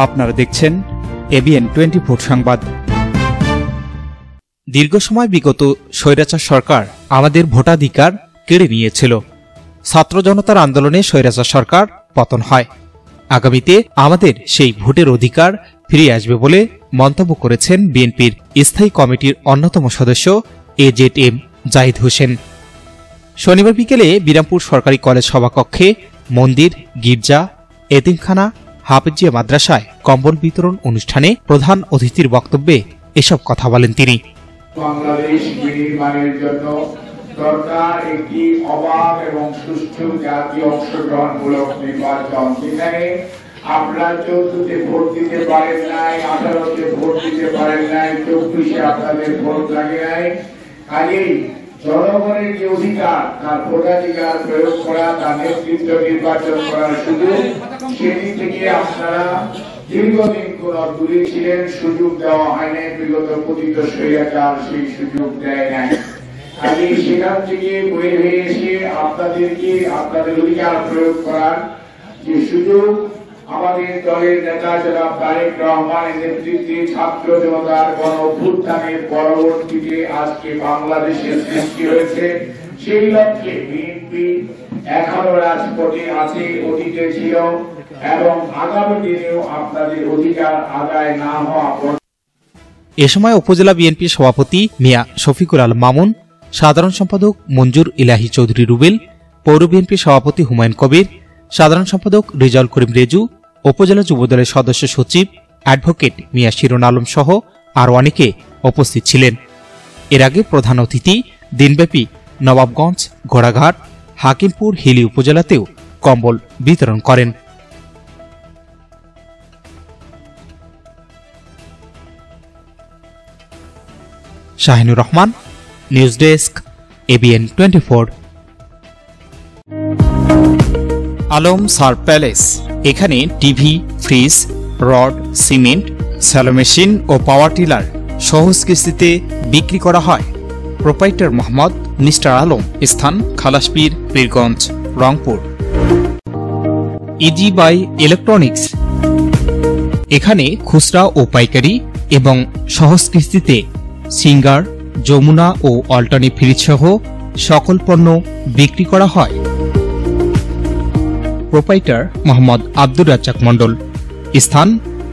আপনারা দেখছেন এবিএন 24 সংবাদ। দীর্ঘ সময় বিগত স্বৈরাচার সরকার আমাদের ভোটাধিকার কেড়ে নিয়েছিল। ছাত্র জনতার আন্দোলনে স্বৈরাচার সরকার পতন হয়। আগামীতে আমাদের সেই ভোটের অধিকার ফিরে আসবে বলে মন্তব্য করেছেন বিএনপির স্থায়ী কমিটির অন্যতম সদস্য এজেড-এম জাহিদ হোসেন। শনিবার বিকেলে বিরামপুর সরকারি কলেজ সভাকক্ষে মন্দির, গির্জা, এতিমখানা, হাফেজিয়া মাদ্রাসায় কম্বল বিতরণ অনুষ্ঠানে প্রধান অতিথির বক্তব্যে এসব কথা বলেন তিনি। বাংলাদেশ বিনির্মাণের জন্য দরকার একটি অবাধ এবং সুষ্ঠু জাতীয় অংশগ্রহণমূলক নির্বাচন, যেখানে আপনারা 14তে ভোট দিতে পারেন নাই, 18তে ভোট দিতে পারেন নাই, 24-এ আপনাদের ভোট লাগে নাই। কাজেই জনগণের যে অধিকার, তার ভোটাধিকার প্রয়োগ করা, তার নেতৃত্ব নির্বাচন করার সুযোগ, সেদিক থেকে আপনারা দীর্ঘদিন কোন দূরে ছিলেন, সুযোগ দেওয়া হয় নাই। বিগত পতিত স্বৈরাচার সেই সুযোগ দেয় নাই। আমি সেখান থেকে বয়ে হয়ে এসে আপনাদেরকে আপনাদের অধিকার প্রয়োগ করার যে সুযোগ আমাদের দলের নেতা জনাব তারেক রহমানের নেতৃত্বে ছাত্র জনতার গণ অভ্যুত্থানের পরবর্তীতে আজকে বাংলাদেশের সৃষ্টি হয়েছে, সেই লক্ষ্যে বিএনপি এখনো রাজপথে আছে, অতীতে ছিল এবং আগামী দিনেও আপনাদের অধিকার আদায় না হওয়া। এ সময় উপজেলা বিএনপি সভাপতি মিয়া শফিকুল আলম মামুন, সাধারণ সম্পাদক মঞ্জুর ইলাহি চৌধুরী রুবেল, পৌর বিএনপি সভাপতি হুমায়ুন কবির, সাধারণ সম্পাদক রেজাউল করিম রেজু, উপজেলা যুবদলের সদস্য সচিব অ্যাডভোকেট মিয়া শিরোন আলম সহ আরও অনেকে উপস্থিত ছিলেন। এর আগে প্রধান অতিথি দিনব্যাপী নবাবগঞ্জ, ঘোড়াঘাট, হাকিমপুর হিলি উপজেলাতেও কম্বল বিতরণ করেন। Shahinur Rahman, news desk, ABN 24। Alam Sar Palace, এখানে TV, fridge, rod, cement, shallow machine ও পাওয়ার টিলার সহজ কিস্তিতে বিক্রি করা হয়। প্রোপাইটার মোহাম্মদ মিস্টার আলম, স্থান Khalaspir, Pirganj, Rangpur. Easy by electronics, এখানে খুচরা ও পাইকারি এবং সহজ কিস্তিতে সিঙ্গার, যমুনা ও অল্টারনি ফ্রিজ সহ সকল পণ্য বিক্রি করা হয়। প্রোপাইটার মোহাম্মদ আব্দুর রাজ্জাক মণ্ডল, স্থান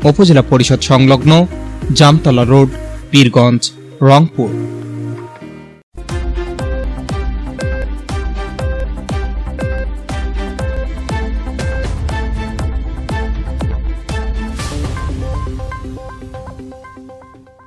উপজেলা পরিষদ সংলগ্ন, জামতলা রোড, পীরগঞ্জ, রংপুর।